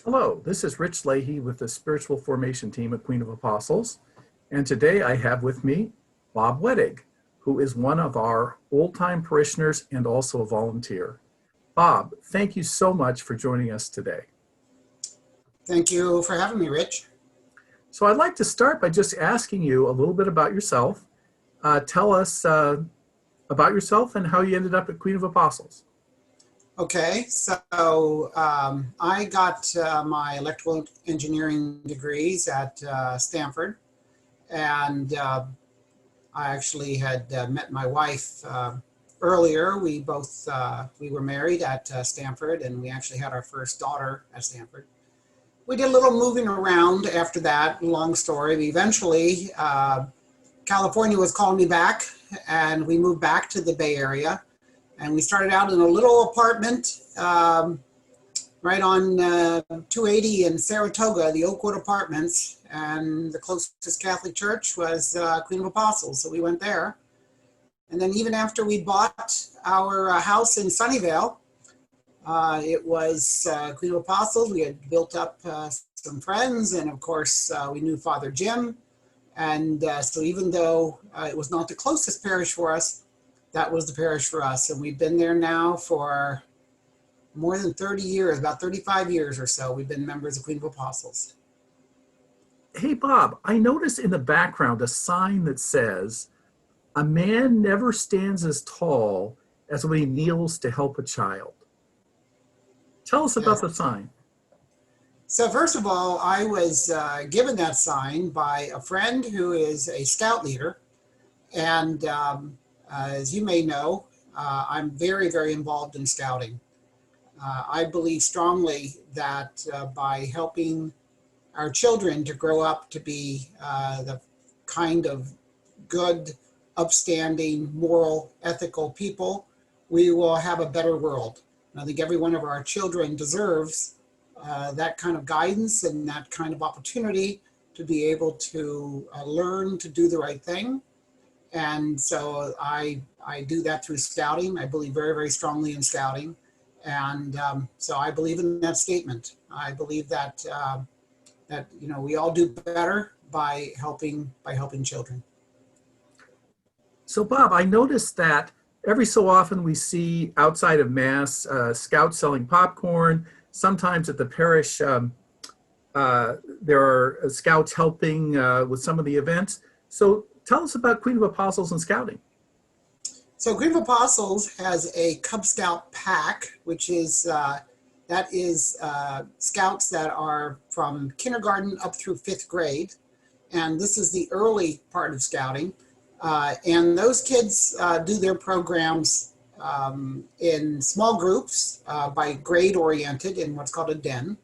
Hello, this is Rich Leahy with the Spiritual Formation Team at Queen of Apostles. And today I have with me Bob Wedig, who is one of our old-time parishioners and also a volunteer. Bob, thank you so much for joining us today. Thank you for having me, Rich. So I'd like to start by just asking you a little bit about yourself. Tell us about yourself and how you ended up at Queen of Apostles. Okay, so I got my electrical engineering degrees at Stanford, and I actually had met my wife earlier. We were married at Stanford, and we actually had our first daughter at Stanford. We did a little moving around after that, long story. We eventually, California was calling me back, and we moved back to the Bay Area. And we started out in a little apartment right on 280 in Saratoga, the Oakwood Apartments. And the closest Catholic church was Queen of Apostles, so we went there. And then even after we bought our house in Sunnyvale, it was Queen of Apostles. We had built up some friends, and of course we knew Father Jim. And so even though it was not the closest parish for us, that was the parish for us. And we've been there now for more than 30 years, about 35 years or so. We've been members of Queen of Apostles. Hey, Bob, I noticed in the background a sign that says, "A man never stands as tall as when he kneels to help a child." Tell us about the sign. So first of all, I was given that sign by a friend who is a scout leader. And as you may know, I'm very, very involved in scouting. I believe strongly that by helping our children to grow up to be the kind of good, upstanding, moral, ethical people, we will have a better world. And I think every one of our children deserves that kind of guidance and that kind of opportunity to be able to learn to do the right thing. And so I do that through scouting. I believe very, very strongly in scouting. And so I believe in that statement. I believe that we all do better by helping children. So, Bob, I noticed that every so often we see outside of Mass scouts selling popcorn. Sometimes at the parish, there are scouts helping with some of the events. So tell us about Queen of Apostles and scouting. So Queen of Apostles has a Cub Scout pack, which is scouts that are from kindergarten up through 5th grade. And this is the early part of scouting. And those kids do their programs in small groups by grade oriented in what's called a den.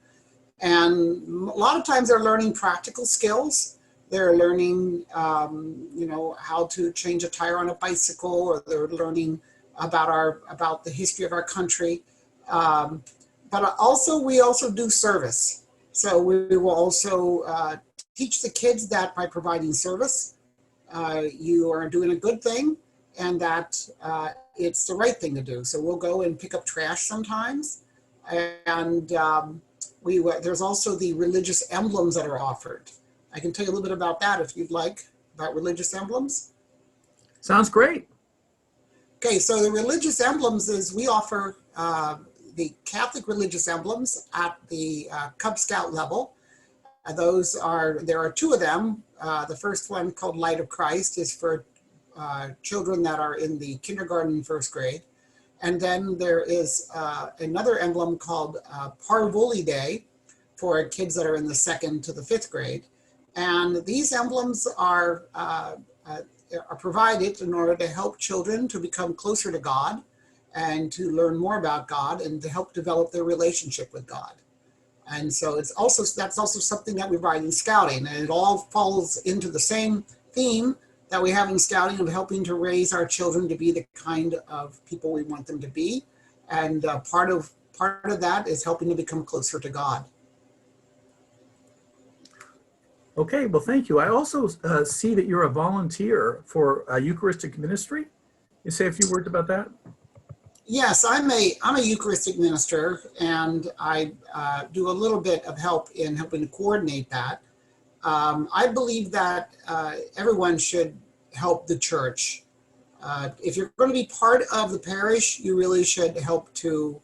And a lot of times they're learning practical skills. They're learning, how to change a tire on a bicycle, or they're learning about the history of our country. But we also do service. So we will also teach the kids that by providing service, you are doing a good thing, and that it's the right thing to do. So we'll go and pick up trash sometimes, and there's also the religious emblems that are offered. I can tell you a little bit about that if you'd like, about religious emblems. Sounds great. Okay, so the religious emblems is we offer the Catholic religious emblems at the Cub Scout level. There are two of them. The first one, called Light of Christ, is for children that are in the kindergarten, 1st grade. And then there is another emblem called Parvuli Day for kids that are in the 2nd to the 5th grade. And these emblems are provided in order to help children to become closer to God and to learn more about God and to help develop their relationship with God. And so that's also something that we provide in scouting, and it all falls into the same theme that we have in scouting of helping to raise our children to be the kind of people we want them to be. And part of that is helping to become closer to God. Okay, well, thank you. I also see that you're a volunteer for Eucharistic Ministry. You say a few words about that? Yes, I'm a Eucharistic minister, and I do a little bit of help in helping to coordinate that. I believe that everyone should help the church. If you're going to be part of the parish, you really should help to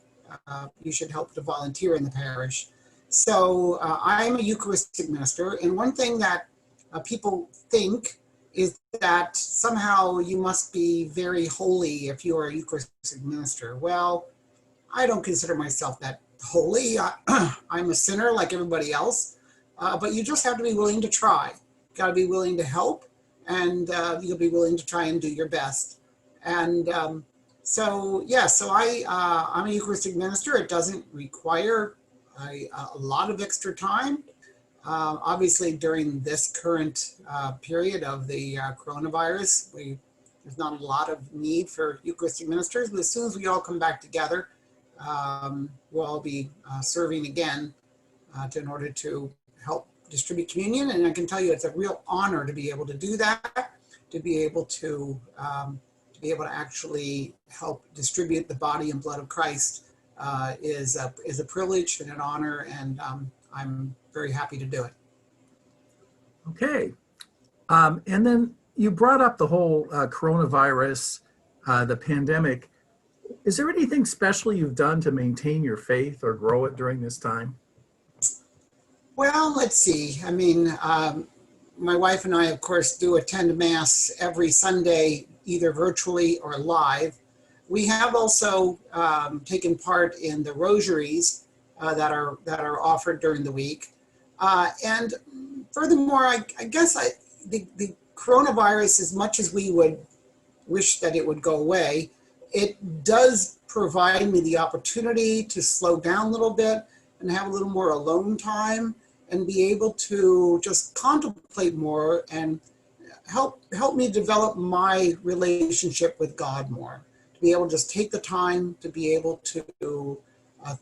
volunteer in the parish. So I'm a Eucharistic minister, and one thing that people think is that somehow you must be very holy if you are a Eucharistic minister. Well, I don't consider myself that holy. I'm a sinner like everybody else, but you just have to be willing to try. You got to be willing to help, and you'll be willing to try and do your best. And I'm a Eucharistic minister. It doesn't require a lot of extra time. Obviously, during this current period of the coronavirus, there's not a lot of need for Eucharistic ministers, but as soon as we all come back together, we'll all be serving again in order to help distribute communion. And I can tell you it's a real honor to be able to do that, to be able to actually help distribute the body and blood of Christ is a privilege and an honor, and I'm very happy to do it. Okay. And then you brought up the whole coronavirus, the pandemic. Is there anything special you've done to maintain your faith or grow it during this time? Well, let's see. I mean, my wife and I, of course, do attend Mass every Sunday, either virtually or live. We have also taken part in the rosaries that are offered during the week. And furthermore, I guess the coronavirus, as much as we would wish that it would go away, it does provide me the opportunity to slow down a little bit and have a little more alone time and be able to just contemplate more and help me develop my relationship with God more. To be able to just take the time to be able to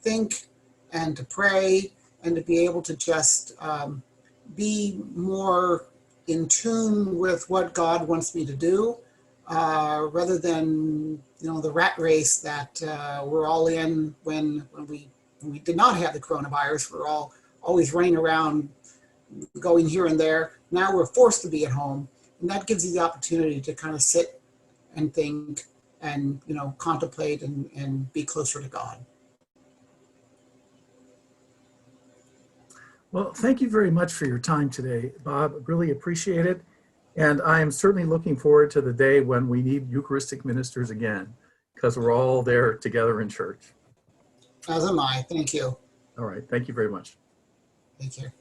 think and to pray and to be able to just be more in tune with what God wants me to do, rather than the rat race that we're all in when we did not have the coronavirus. We're all always running around, going here and there. Now we're forced to be at home, and that gives you the opportunity to kind of sit and think and contemplate and be closer to God. Well, thank you very much for your time today, Bob. Really appreciate it. And I am certainly looking forward to the day when we need Eucharistic ministers again, because we're all there together in church. As am I. Thank you. All right. Thank you very much. Take care.